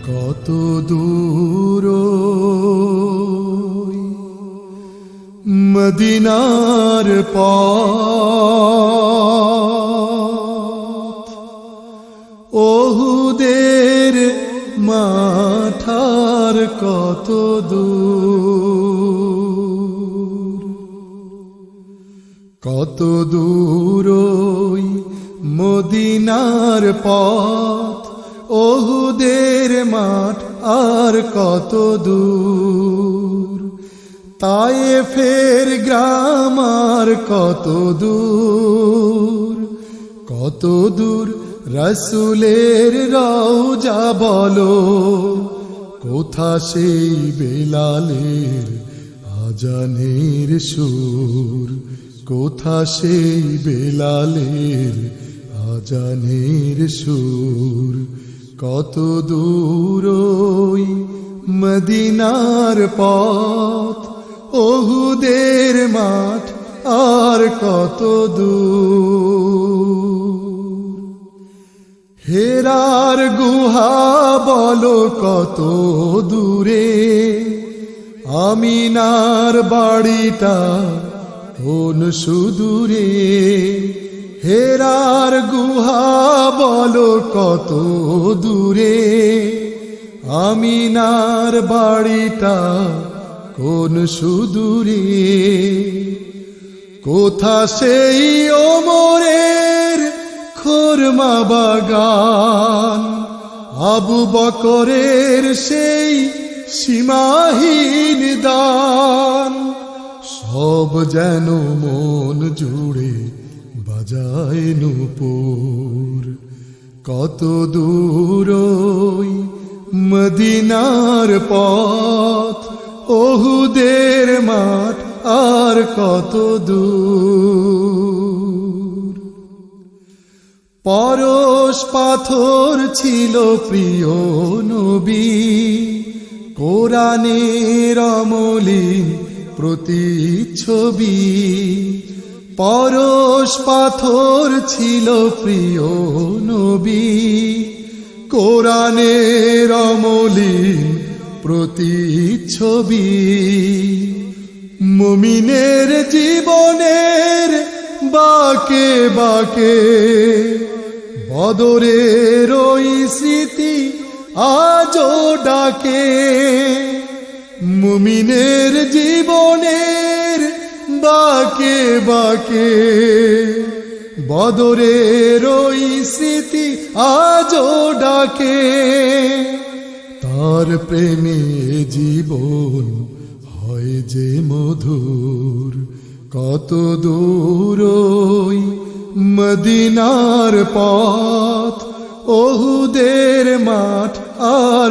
কত দূর মদিনার পথ, ওহুদের মাঠার কত দূর, কত দূর মদিনার পথ, ওহুদের মাঠ আর কত দূর, তায়েফের গ্রাম আর কত দূর, কত দূর রাসূলের রওজা বলো, কোথা সেই বেলালের আজানের সুর, কোথা সেই বেলালের আজানের সুর, কত দূর মদিনার পথ, ওহুদের মাঠ আর কত দূর, হেরার গুহা বলো কত দূরে, আমিনার বাড়িটা কোন সুদূরে, হেরার গুহা বলো কত দূরে, আমিনার বাড়িটা কোন সুদূরে, কোথা সেই ওমরের খোরমা বাগান, আবু বকরের সেই সীমাহীন দান, সব যেন মন জুড়ে বাজায় নূপুর, কত দূর মদিনার পথ, ওহুদের মাঠ আর কত দূর, পরশ পাথর ছিল প্রিয় নবী, কোরআনের অমলিন প্রতিচ্ছবি, পরশ পাথর ছিল প্রিয় নবী, কোরআনের অমলিন প্রতিচ্ছবি, মুমিনের জীবনের বাকে বাকে বদরের ওই স্মৃতি আজও ডাকে, মুমিনের জীবনের বাকে বাকে বদরের ওই স্মৃতি আজও ডাকে, তার প্রেমে জীবন হয় যে মধুর, কত দূর মদিনার পথ, ওহুদের মাঠ আর